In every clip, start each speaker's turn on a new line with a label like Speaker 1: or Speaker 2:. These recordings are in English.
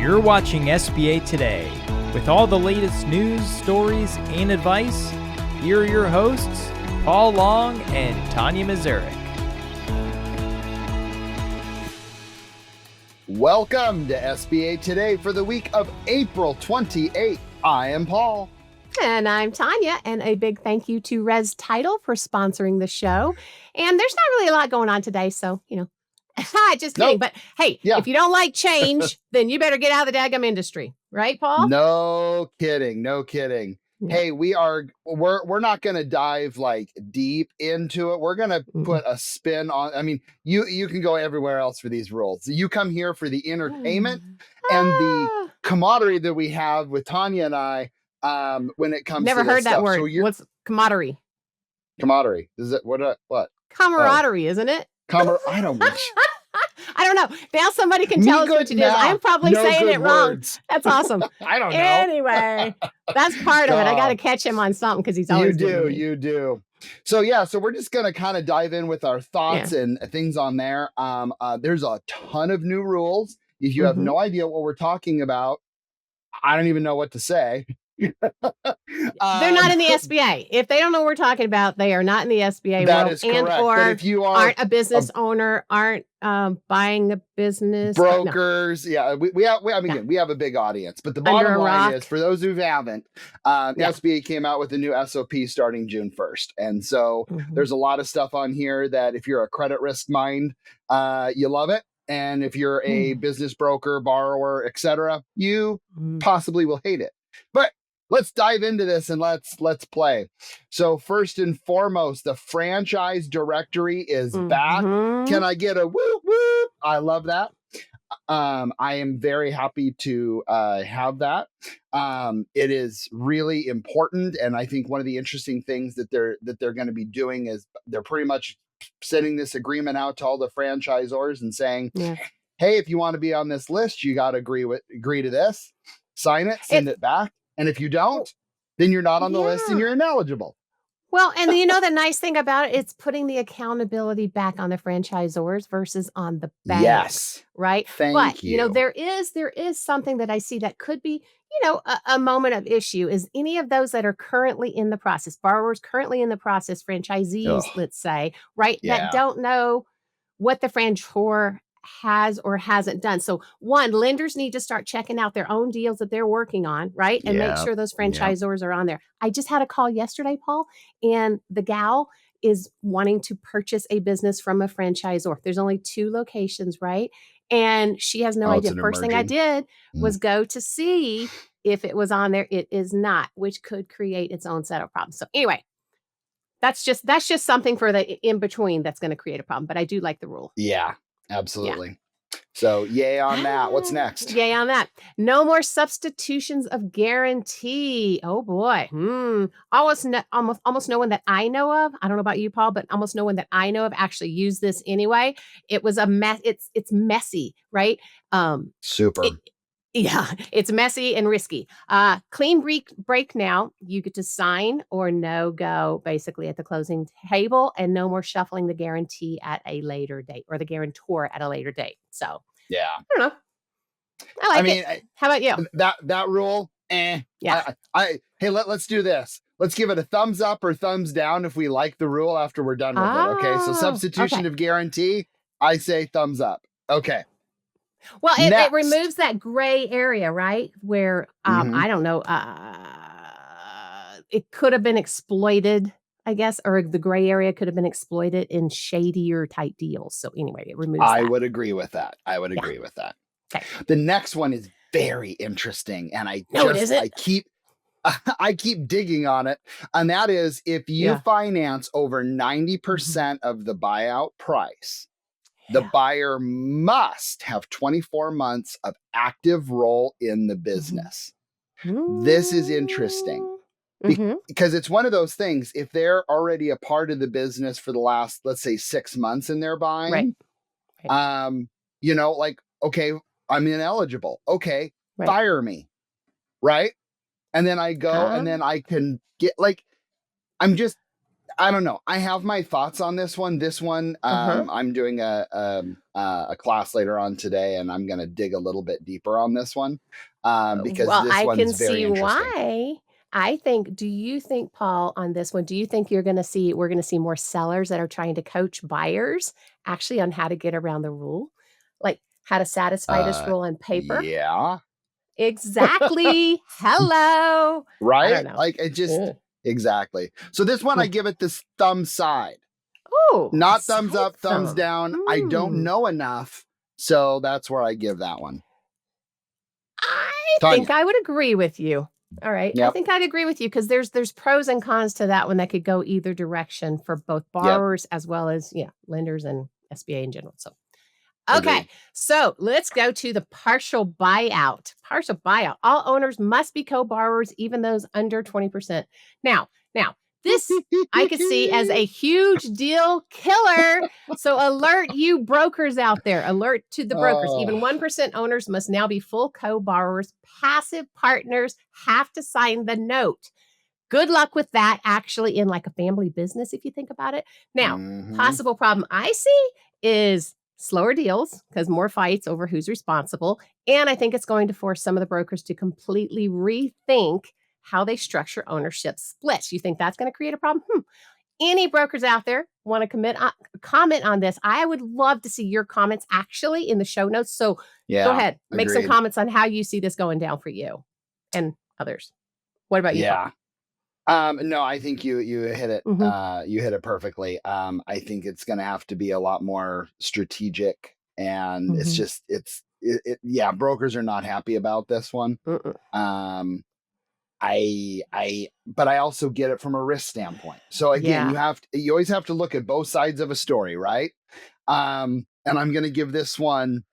Speaker 1: You're watching SBA Today. With all the latest news, stories, and advice, here are your hosts, Paul Long and Tonya Mazurek.
Speaker 2: Welcome to SBA Today for the week of April 28th. I am Paul.
Speaker 3: And I'm Tonya, and a big thank you to Res Title for sponsoring the show. And there's not really a lot going on today, so, just kidding.
Speaker 2: Nope.
Speaker 3: But hey, if you don't like change, then you better get out of the daggum industry. Right, Paul?
Speaker 2: No kidding.
Speaker 3: Yeah.
Speaker 2: Hey, we're not going to dive like deep into it. We're going to put a spin on. I mean, you can go everywhere else for these rules. You come here for the entertainment and the camaraderie that we have with Tonya and I when it comes
Speaker 3: Never
Speaker 2: to this
Speaker 3: heard that
Speaker 2: stuff.
Speaker 3: word.
Speaker 2: So
Speaker 3: What's camaraderie?
Speaker 2: Camaraderie. Is it what?
Speaker 3: Camaraderie, isn't it?
Speaker 2: I don't wish.
Speaker 3: I don't know. Now somebody can tell us what it is. I'm probably saying it wrong. That's awesome.
Speaker 2: I don't know.
Speaker 3: Anyway, that's part of it. I got to catch him on something because he's always
Speaker 2: You do. So we're just going to kind of dive in with our thoughts and things on there. There's a ton of new rules. If you have no idea what we're talking about, I don't even know what to say.
Speaker 3: They're not in the SBA. If they don't know what we're talking about, they are not in the SBA
Speaker 2: that
Speaker 3: world.
Speaker 2: Is correct.
Speaker 3: And or
Speaker 2: but if you
Speaker 3: aren't a business owner, aren't buying a business.
Speaker 2: Brokers. No. We have a big audience. But the bottom line is, for those who haven't, SBA came out with a new SOP starting June 1st. And so there's a lot of stuff on here that if you're a credit risk mind, you love it. And if you're a business broker, borrower, etc., you possibly will hate it. But let's dive into this and let's play. So first and foremost, the franchise directory is back. Can I get a whoop whoop? I love that. I am very happy to have that. It is really important, and I think one of the interesting things that they're going to be doing is they're pretty much sending this agreement out to all the franchisors and saying, "Hey, if you want to be on this list, you got to agree to this, sign it, send it back." And if you don't, then you're not on the list and you're ineligible.
Speaker 3: Well, and the nice thing about it, it's putting the accountability back on the franchisors versus on the bank.
Speaker 2: Yes.
Speaker 3: Right.
Speaker 2: Thank you.
Speaker 3: There is something that I see that could be, a moment of issue is any of those that are currently in the process, borrowers currently in the process, franchisees, let's say, right, that don't know what the franchisor has or hasn't done. So one, lenders need to start checking out their own deals that they're working on, right? And make sure those franchisors are on there. I just had a call yesterday, Paul, and the gal is wanting to purchase a business from a franchisor. There's only 2 locations, right? And she has no idea. First thing I did was go to see if it was on there. It is not, which could create its own set of problems. So anyway, that's just something for the in between that's going to create a problem. But I do like the rule.
Speaker 2: Yeah. Absolutely. Yeah. So yay on that. What's next?
Speaker 3: Yay on that. No more substitutions of guarantee. Oh boy. Almost no one that I know of. I don't know about you, Paul, but almost no one that I know of actually used this anyway. It was a mess. It's messy, right?
Speaker 2: Super.
Speaker 3: It's messy and risky. Clean break now. You get to sign or no go basically at the closing table, and no more shuffling the guarantee at a later date or the guarantor at a later date. So I don't know. I like it. How about you?
Speaker 2: That rule? Hey, let's do this. Let's give it a thumbs up or thumbs down if we like the rule after we're done with it. Okay. So substitution of guarantee, I say thumbs up. Okay.
Speaker 3: Well, it removes that gray area, right? Where, I don't know, it could have been exploited, I guess, or the gray area could have been exploited in shadier type deals. So anyway, it removes that.
Speaker 2: I would agree with that. Okay. The next one is very interesting. And I keep digging on it. And that is if you finance over 90% of the buyout price, the buyer must have 24 months of active role in the business. This is interesting because it's one of those things. If they're already a part of the business for the last, let's say 6 months and they're buying, okay, I'm ineligible. Okay, fire me. Right. And then I go and then I can get I don't know. I have my thoughts on this one. I'm doing a class later on today, and I'm going to dig a little bit deeper on this one because
Speaker 3: Well,
Speaker 2: this
Speaker 3: I
Speaker 2: one's
Speaker 3: can
Speaker 2: very
Speaker 3: see
Speaker 2: interesting.
Speaker 3: why. Do you think, Paul, on this one, do you think we're going to see more sellers that are trying to coach buyers actually on how to get around the rule? Like how to satisfy this rule on paper?
Speaker 2: Yeah.
Speaker 3: Exactly. Hello. I don't
Speaker 2: Right?
Speaker 3: know.
Speaker 2: Like it just
Speaker 3: Ugh.
Speaker 2: exactly. So this one I give it this thumb side.
Speaker 3: Oh, a
Speaker 2: Not thumbs
Speaker 3: side
Speaker 2: up, thumbs
Speaker 3: thumb.
Speaker 2: down. I don't know enough. So that's where I give that one.
Speaker 3: I
Speaker 2: Tonya.
Speaker 3: think I would agree with you. All right. I
Speaker 2: Yep.
Speaker 3: think I'd agree with you because there's pros and cons to that one that could go either direction for both borrowers as well as lenders and SBA in general. So okay.
Speaker 2: Agreed.
Speaker 3: So let's go to the partial buyout. Partial buyout. All owners must be co-borrowers, even those under 20%. Now, this I could see as a huge deal killer. So alert you brokers out there. Alert to the brokers. Even 1% owners must now be full co-borrowers. Passive partners have to sign the note. Good luck with that actually in like a family business if you think about it. Now, possible problem I see is slower deals because more fights over who's responsible. And I think it's going to force some of the brokers to completely rethink how they structure ownership splits. You think that's going to create a problem? Any brokers out there want to comment on this? I would love to see your comments actually in the show notes. So go ahead, make some comments on how you see this going down for you and others. What about you?
Speaker 2: Yeah. No, I think you hit it. You hit it perfectly. I think it's going to have to be a lot more strategic, and it's just brokers are not happy about this one. But I also get it from a risk standpoint. So again, you always have to look at both sides of a story, right? And I'm going to give this one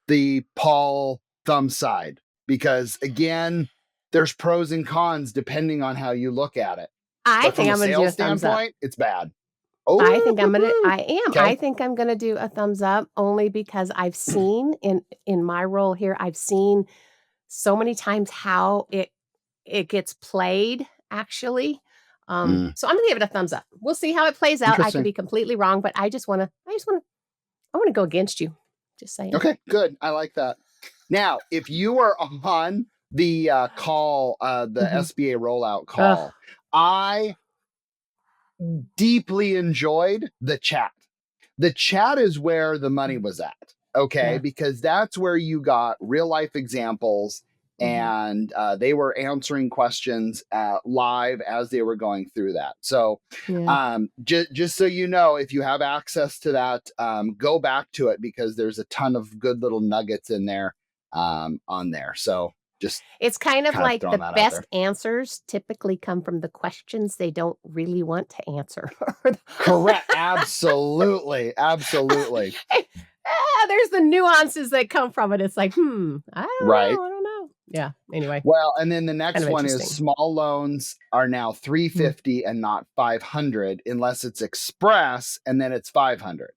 Speaker 2: the Paul thumb side because again, there's pros and cons depending on how you look at it.
Speaker 3: I think I'm going to do a thumbs up.
Speaker 2: It's bad.
Speaker 3: I think I'm going to do a thumbs up only because I've seen in my role here, I've seen so many times how it gets played actually. So I'm going to give it a thumbs up. We'll see how it plays out. I could be completely wrong, but I want to go against you. Just saying.
Speaker 2: Okay, good. I like that. Now, if you were on the call, the SBA rollout call, I deeply enjoyed the chat. The chat is where the money was at, okay? Because that's where you got real life examples and they were answering questions live as they were going through that. So just so you know, if you have access to that, go back to it because there's a ton of good little nuggets in there on there. So it's
Speaker 3: kind of like the best answers typically come from the questions they don't really want to answer.
Speaker 2: Correct. Absolutely.
Speaker 3: There's the nuances that come from it. It's like, I don't know. Yeah. Anyway.
Speaker 2: Well, and then the next one is small loans are now 350 and not 500 unless it's express and then it's 500.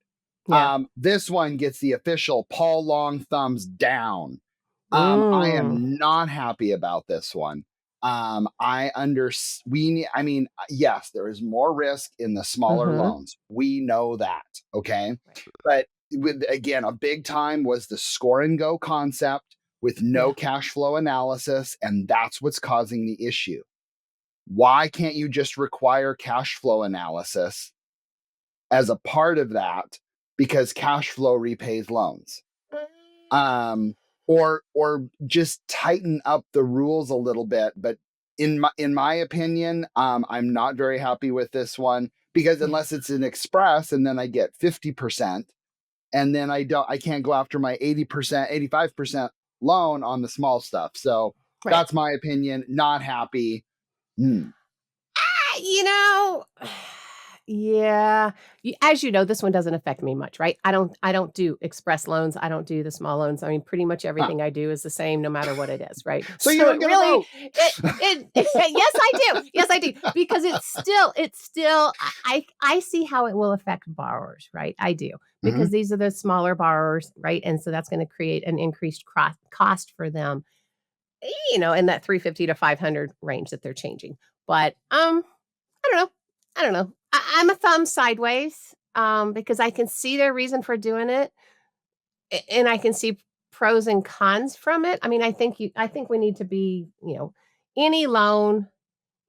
Speaker 2: Yeah. This one gets the official Paul Long thumbs down. I am not happy about this one. Yes, there is more risk in the smaller loans. We know that. Okay. But again, a big time was the score and go concept with no cash flow analysis. And that's what's causing the issue. Why can't you just require cash flow analysis as a part of that? Because cash flow repays loans. Or just tighten up the rules a little bit. But in my opinion, I'm not very happy with this one because unless it's an express and then I get 50% and then I can't go after my 80%, 85% loan on the small stuff. So that's my opinion. Not happy.
Speaker 3: Yeah. As you know, this one doesn't affect me much, right? I don't do express loans. I don't do the small loans. I mean, pretty much everything I do is the same no matter what it is, right?
Speaker 2: So you don't really
Speaker 3: yes, I do. Because it's still I see how it will affect borrowers, right? I do. Because these are the smaller borrowers, right? And so that's going to create an increased cost for them, in that 350 to 500 range that they're changing. But I don't know. I'm a thumb sideways because I can see their reason for doing it, and I can see pros and cons from it. I mean, I think we need to be, any loan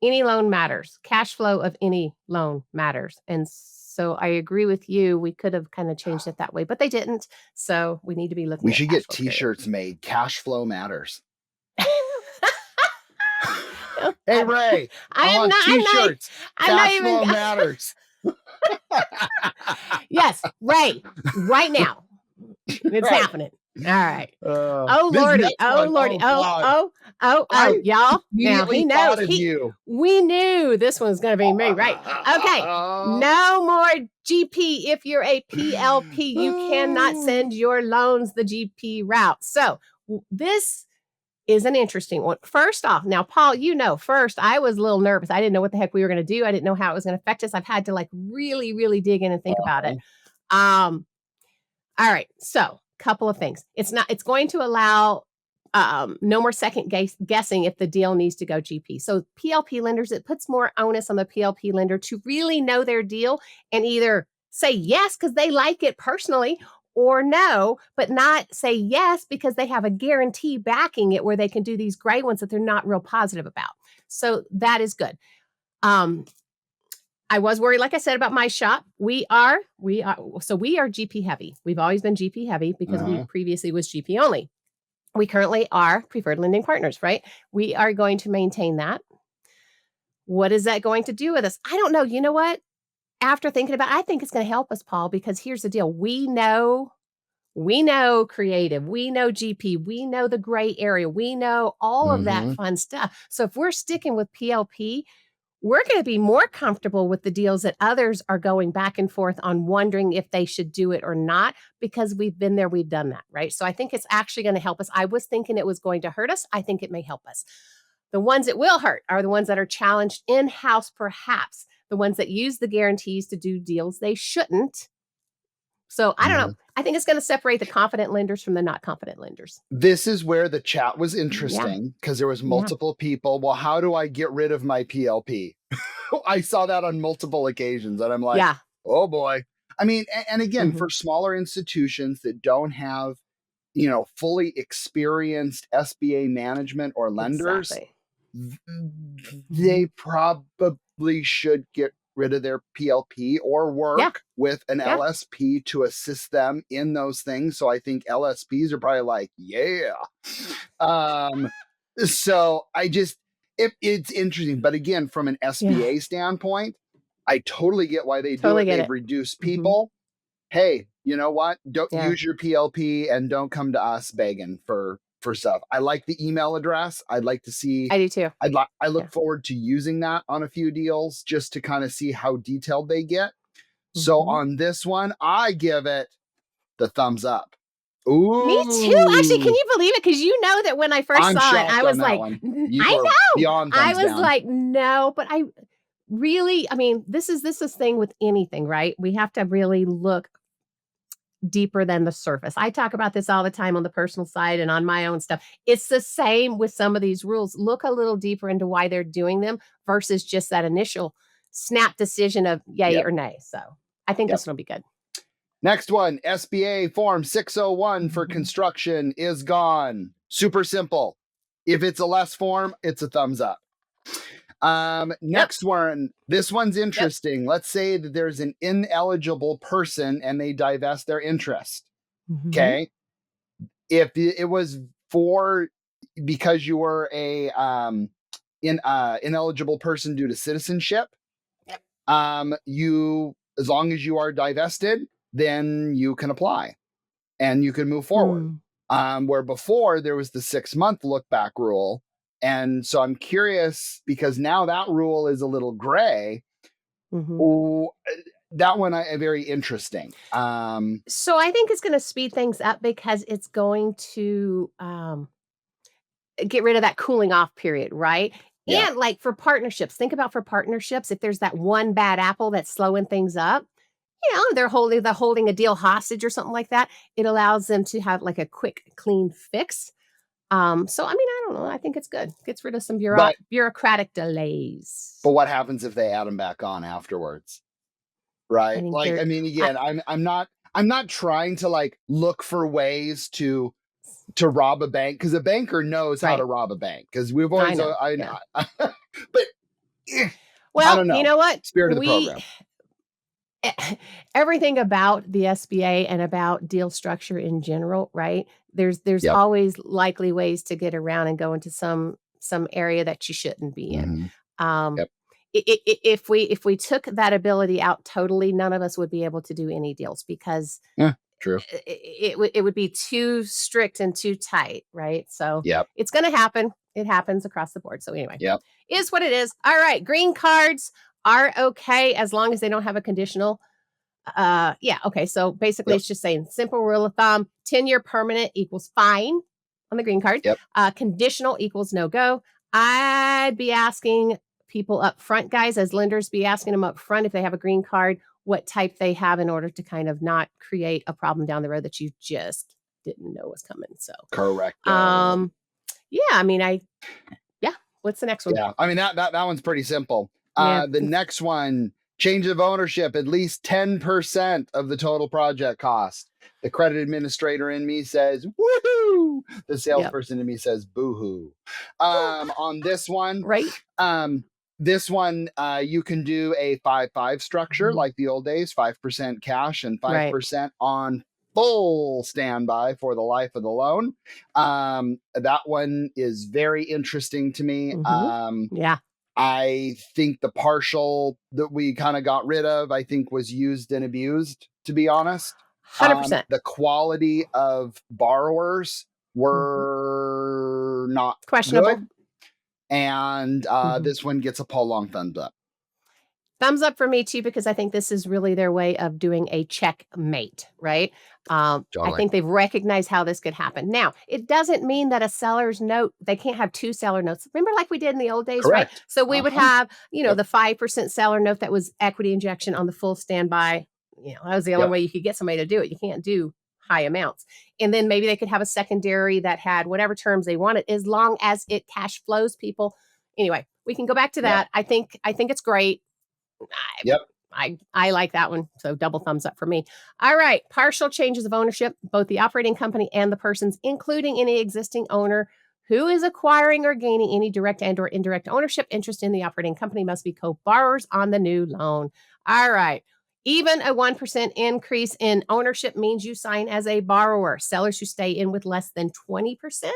Speaker 3: matters. Cash flow of any loan matters. And so I agree with you. We could have kind of changed it that way, but they didn't. So we need to be looking
Speaker 2: We
Speaker 3: at
Speaker 2: should
Speaker 3: cash
Speaker 2: get
Speaker 3: flow,
Speaker 2: t-shirts made. Cash flow matters.
Speaker 3: period.
Speaker 2: Hey, Ray, I want t-shirts. Cash flow matters.
Speaker 3: Yes, Ray, right now. It's
Speaker 2: Right.
Speaker 3: happening. All right.
Speaker 2: Oh,
Speaker 3: Lordy.
Speaker 2: next
Speaker 3: Oh,
Speaker 2: one.
Speaker 3: Lordy.
Speaker 2: God.
Speaker 3: Y'all. Now he knows.
Speaker 2: You.
Speaker 3: We knew this one's going to be me, right? Okay. No more GP. If you're a PLP, you cannot send your loans the GP route. So this is an interesting one. First off, now, Paul, first I was a little nervous. I didn't know what the heck we were going to do. I didn't know how it was going to affect us. I've had to like really, really dig in and think about it. All right. So couple of things. It's going to allow no more second guessing if the deal needs to go GP. So PLP lenders, it puts more onus on the PLP lender to really know their deal and either say yes because they like it personally, or no, but not say yes because they have a guarantee backing it where they can do these gray ones that they're not real positive about. So that is good. I was worried, like I said, about my shop. We are GP heavy. We've always been GP heavy because we previously was GP only. We currently are preferred lending partners, right? We are going to maintain that. What is that going to do with us? I don't know. You know what? After thinking about it, I think it's going to help us, Paul, because here's the deal. We know creative, we know GP, we know the gray area, we know all of that fun stuff. So if we're sticking with PLP, we're going to be more comfortable with the deals that others are going back and forth on, wondering if they should do it or not, because we've been there, we've done that, right? So I think it's actually going to help us. I was thinking it was going to hurt us. I think it may help us. The ones it will hurt are the ones that are challenged in-house, perhaps, the ones that use the guarantees to do deals they shouldn't. So I don't know. I think it's going to separate the confident lenders from the not confident lenders.
Speaker 2: This is where the chat was interesting because there was multiple people. Well, how do I get rid of my PLP? I saw that on multiple occasions and I'm like, oh boy. I mean, and again, for smaller institutions that don't have, fully experienced SBA management or lenders, they probably should get rid of their PLP or work with an LSP to assist them in those things. So I think LSPs are probably like, so it's interesting. But again, from an SBA standpoint, I totally get why they do it. They've reduced people. Hey, you know what? Don't use your PLP and don't come to us begging for stuff. I like the email address. I'd like to see.
Speaker 3: I do too.
Speaker 2: I look forward to using that on a few deals just to kind of see how detailed they get. So on this one, I give it the thumbs up. Ooh.
Speaker 3: Me too. Actually, can you believe it? Because you know that when I first saw it, I was like, I know. I was like, no, but I really, I mean, this is thing with anything, right? We have to really look deeper than the surface. I talk about this all the time on the personal side and on my own stuff. It's the same with some of these rules. Look a little deeper into why they're doing them versus just that initial snap decision of yay or nay. So I think this will be good.
Speaker 2: Next one, SBA Form 601 for construction is gone. Super simple. If it's a less form, it's a thumbs up. Next one, this one's interesting. Let's say that there's an ineligible person and they divest their interest. Okay. If it was because you were a ineligible person due to citizenship, you, as long as you are divested, then you can apply and you can move forward. Where before there was the 6-month look back rule. And so I'm curious because now that rule is a little gray. That one very interesting.
Speaker 3: So I think it's going to speed things up because it's going to get rid of that cooling off period, right? And like for partnerships, think about for partnerships, if there's that one bad apple that's slowing things up, they're holding a deal hostage or something like that. It allows them to have like a quick, clean fix. So, I mean, I don't know. I think it's good. Gets rid of some bureaucratic delays.
Speaker 2: But what happens if they add them back on afterwards? Right. Like, I mean, again, I'm not trying to like look for ways to rob a bank, because a banker knows how to rob a bank, because we've always but
Speaker 3: well,
Speaker 2: I don't know.
Speaker 3: You know what?
Speaker 2: Spirit of the program.
Speaker 3: Everything about the SBA and about deal structure in general, right? There's always likely ways to get around and go into some area that you shouldn't be in. If we took that ability out totally, none of us would be able to do any deals, because
Speaker 2: true.
Speaker 3: It would be too strict and too tight, right? So it's going to happen. It happens across the board. So anyway, is what it is. All right, green cards are okay as long as they don't have a conditional. Okay. So basically, it's just saying simple rule of thumb: 10-year permanent equals fine on the green card. Conditional equals no go. I'd be asking people up front, guys, as lenders, be asking them up front if they have a green card, what type they have, in order to kind of not create a problem down the road that you just didn't know was coming. So
Speaker 2: correct.
Speaker 3: What's the next one?
Speaker 2: I mean, that one's pretty simple. The next one, change of ownership, at least 10% of the total project cost. The credit administrator in me says, woohoo! The salesperson in me says, boo-hoo. On this one, this one, you can do a 5-5 structure like the old days, 5% cash and 5% on full standby for the life of the loan. That one is very interesting to me. I think the partial that we kind of got rid of, I think was used and abused, to be honest.
Speaker 3: 100%.
Speaker 2: The quality of borrowers were not
Speaker 3: questionable.
Speaker 2: Good. And this one gets a Paul Long thumbs up.
Speaker 3: Thumbs up for me too, because I think this is really their way of doing a checkmate, right? I think they've recognized how this could happen. Now, it doesn't mean that a seller's note, they can't have two seller notes. Remember, like we did in the old days, right? So we would have, the 5% seller note that was equity injection on the full standby. That was the only way you could get somebody to do it. You can't do high amounts. And then maybe they could have a secondary that had whatever terms they wanted, as long as it cash flows people. Anyway, we can go back to that. I think it's great. I like that one. So double thumbs up for me. All right. Partial changes of ownership, both the operating company and the persons, including any existing owner who is acquiring or gaining any direct and or indirect ownership interest in the operating company, must be co-borrowers on the new loan. All right. Even a 1% increase in ownership means you sign as a borrower. Sellers who stay in with less than 20%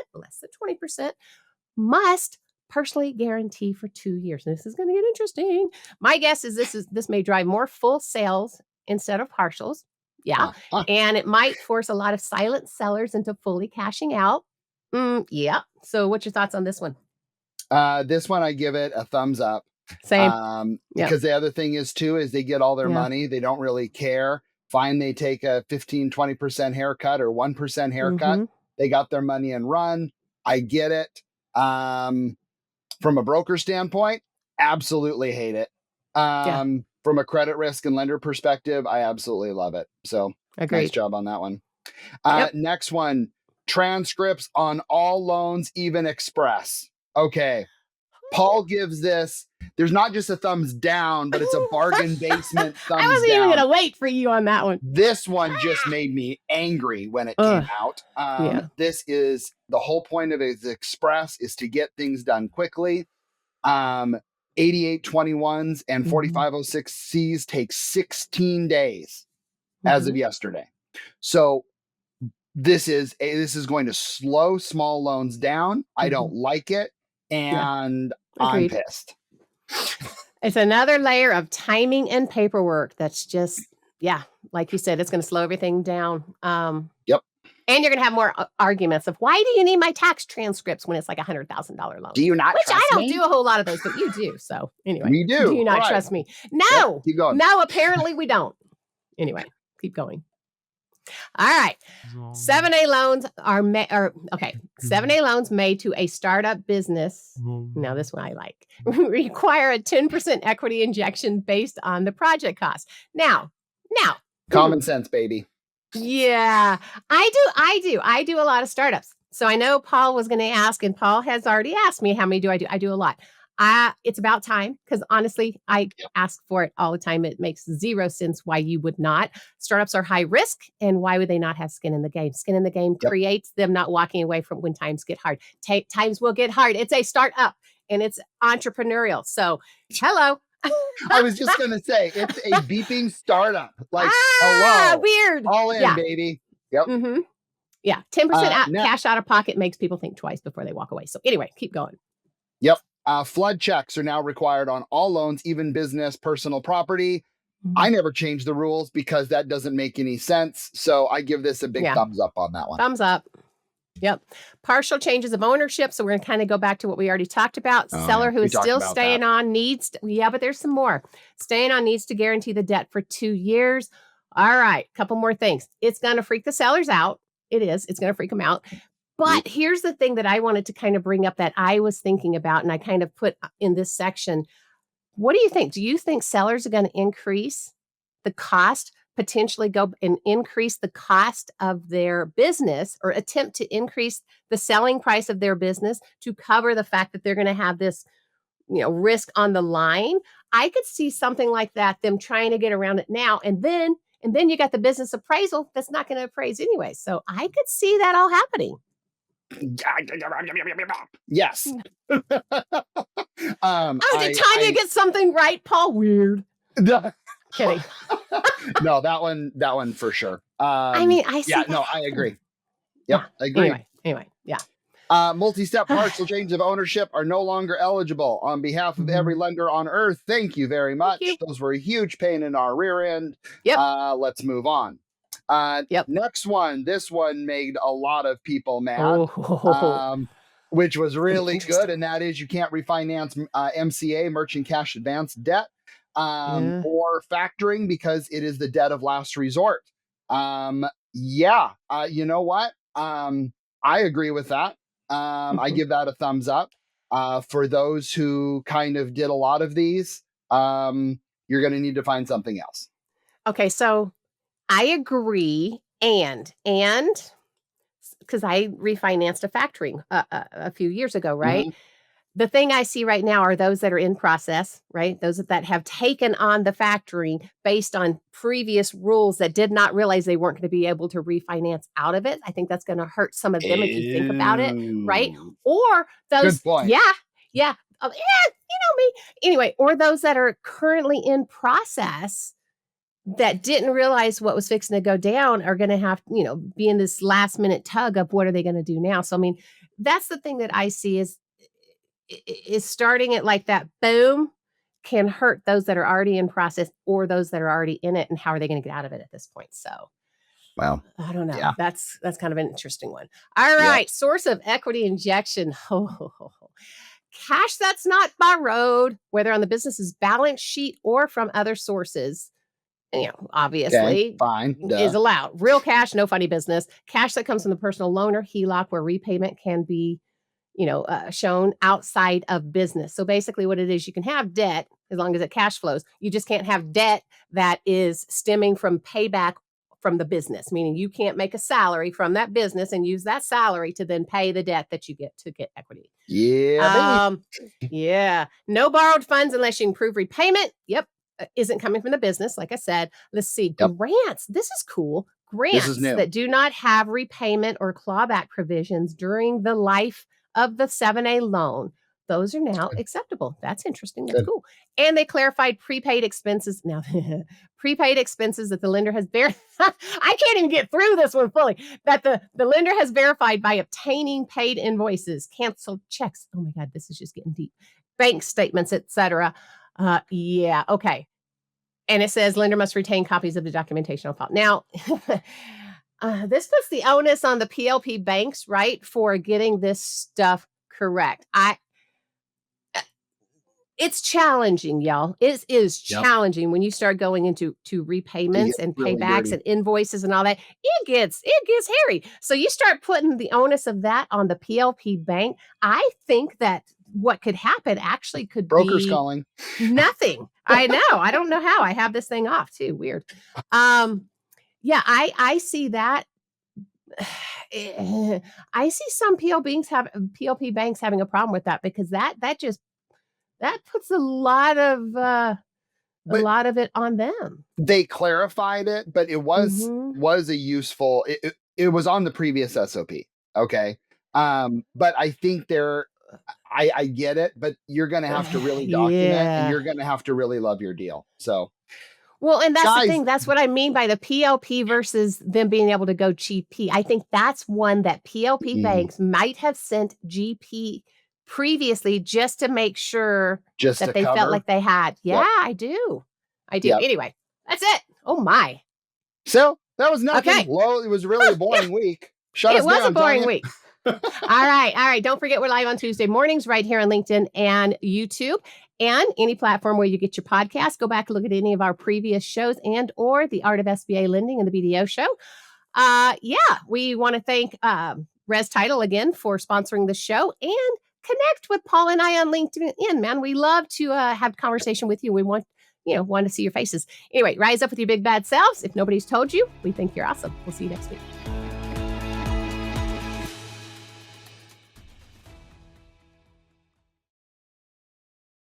Speaker 3: must personally guarantee for 2 years. This is going to get interesting. My guess is this may drive more full sales instead of partials. And it might force a lot of silent sellers into fully cashing out. So what's your thoughts on this one?
Speaker 2: This one, I give it a thumbs up.
Speaker 3: Same.
Speaker 2: Because the other thing is they get all their money. They don't really care. Fine, they take a 15-20% haircut or 1% haircut. They got their money and run. I get it. From a broker standpoint, absolutely hate it. From a credit risk and lender perspective, I absolutely love it. So nice job on that one. Next one, transcripts on all loans, even express. Okay. Paul gives this, there's not just a thumbs down, but it's a bargain basement thumbs down.
Speaker 3: I wasn't even going to wait for you on that one.
Speaker 2: This one just made me angry when it came out. This is, the whole point of it, express is to get things done quickly. 8821s and 4506Cs take 16 days as of yesterday. So this is going to slow small loans down. I don't like it. And I'm pissed.
Speaker 3: It's another layer of timing and paperwork that's just, like you said, it's going to slow everything down. And you're going to have more arguments of, why do you need my tax transcripts when it's like $100,000 loan?
Speaker 2: Do you not?
Speaker 3: Which
Speaker 2: trust
Speaker 3: I don't
Speaker 2: me?
Speaker 3: do a whole lot of those, but you do. So anyway,
Speaker 2: we do.
Speaker 3: Do you not trust me? No.
Speaker 2: Keep going.
Speaker 3: No, apparently we don't. Anyway, keep going. All right. 7A loans are 7A loans made to a startup business. Now, this one I like. Require a 10% equity injection based on the project cost. Now.
Speaker 2: Common sense, baby.
Speaker 3: Yeah, I do a lot of startups. So I know Paul was going to ask, and Paul has already asked me how many do I do. I do a lot. It's about time, because honestly, I ask for it all the time. It makes zero sense why you would not. Startups are high risk, and why would they not have skin in the game? Skin in the game creates them not walking away from when times get hard. Times will get hard. It's a startup, and it's entrepreneurial. So, hello.
Speaker 2: I was just going to say, it's a beeping startup. Like, hello.
Speaker 3: Weird.
Speaker 2: All in, baby. Yep.
Speaker 3: Mm-hmm. Yeah. 10% cash out of pocket makes people think twice before they walk away. So anyway, keep going.
Speaker 2: Yep. Flood checks are now required on all loans, even business, personal property. I never changed the rules because that doesn't make any sense. So I give this a big thumbs up on that one.
Speaker 3: Thumbs up. Yep. Partial changes of ownership. So we're going to kind of go back to what we already talked about. Seller who is still staying on but there's some more. Staying on needs to guarantee the debt for 2 years. All right. Couple more things. It's going to freak the sellers out. It is. It's going to freak them out. But here's the thing that I wanted to kind of bring up that I was thinking about, and I kind of put in this section. What do you think? Do you think sellers are going to increase the cost, potentially go and increase the cost of their business, or attempt to increase the selling price of their business to cover the fact that they're going to have this, risk on the line? I could see something like that, them trying to get around it now. And then you got the business appraisal that's not going to appraise anyway. So I could see that all happening.
Speaker 2: Yes.
Speaker 3: Did Tonya get something right, Paul? Weird. Kidding.
Speaker 2: No, that one for sure.
Speaker 3: I see.
Speaker 2: No, I agree. Yep, I agree.
Speaker 3: Anyway, yeah.
Speaker 2: Multi-step partial change of ownership are no longer eligible. On behalf of every lender on earth, thank you very much. Those were a huge pain in our rear end.
Speaker 3: Yep.
Speaker 2: Let's move on. Next one. This one made a lot of people mad, which was really good. And that is, you can't refinance MCA, merchant cash advance debt, or factoring, because it is the debt of last resort. You know what? I agree with that. I give that a thumbs up. For those who kind of did a lot of these, you're going to need to find something else.
Speaker 3: Okay, so I agree, and because I refinanced a factoring a few years ago, right? Mm-hmm. The thing I see right now are those that are in process, right? Those that have taken on the factoring based on previous rules that did not realize they weren't going to be able to refinance out of it. I think that's going to hurt some of them if you think about it, right? Or those,
Speaker 2: good point.
Speaker 3: Yeah. Me. Anyway, or those that are currently in process that didn't realize what was fixing to go down are going to have, be in this last minute tug of what are they going to do now? So, that's the thing that I see is starting it like that, boom, can hurt those that are already in process or those that are already in it. And how are they going to get out of it at this point? So,
Speaker 2: well,
Speaker 3: I don't know. Yeah. That's kind of an interesting one. All right. Source of equity injection. Cash that's not borrowed, whether on the business's balance sheet or from other sources. Obviously,
Speaker 2: fine,
Speaker 3: is allowed. Real cash, no funny business. Cash that comes from the personal loan or HELOC, where repayment can be, shown outside of business. So basically what it is, you can have debt as long as it cash flows. You just can't have debt that is stemming from payback from the business, meaning you can't make a salary from that business and use that salary to then pay the debt that you get to get equity.
Speaker 2: Yeah.
Speaker 3: No borrowed funds unless you can prove repayment. Yep. Isn't coming from the business. Like I said, let's see. Grants. This is cool. Grants that do not have repayment or clawback provisions during the life of the 7A loan. Those are now acceptable. That's interesting. That's cool. And they clarified prepaid expenses. Now, prepaid expenses that the lender has verified. I can't even get through this one fully. That the lender has verified by obtaining paid invoices, canceled checks. Oh my God, this is just getting deep. Bank statements, etc. Okay. And it says lender must retain copies of the documentation on file. Now, this puts the onus on the PLP banks, right, for getting this stuff correct. It's challenging, y'all. It is challenging when you start going into repayments and paybacks and invoices and all that. It gets hairy. So you start putting the onus of that on the PLP bank. I think that what could happen actually could
Speaker 2: brokers
Speaker 3: be
Speaker 2: calling
Speaker 3: nothing. I know. I don't know how. I have this thing off too. Weird. I see that. I see some PLP banks having a problem with that because that just that puts a lot of it on them.
Speaker 2: They clarified it, but it was a useful. It was on the previous SOP. Okay, but I think I get it, but you're going to have to really document, and you're going to have to really love your deal. So.
Speaker 3: Well, and that's the thing. That's what I mean by the PLP versus them being able to go GP. I think that's one that PLP banks might have sent GP previously just to make sure that they felt like they had. Yeah, yep. I do. Yep. Anyway, that's it. Oh, my.
Speaker 2: So that was nothing. Okay. Well, it was really a boring week.
Speaker 3: It was a boring week. All right. Don't forget, we're live on Tuesday mornings right here on LinkedIn and YouTube and any platform where you get your podcast. Go back and look at any of our previous shows and or the Art of SBA Lending and the BDO show. We want to thank Res Title again for sponsoring the show and connect with Paul and I on LinkedIn. Man, we love to have conversation with you. We want to see your faces. Anyway, rise up with your big bad selves. If nobody's told you, we think you're awesome. We'll see you next week.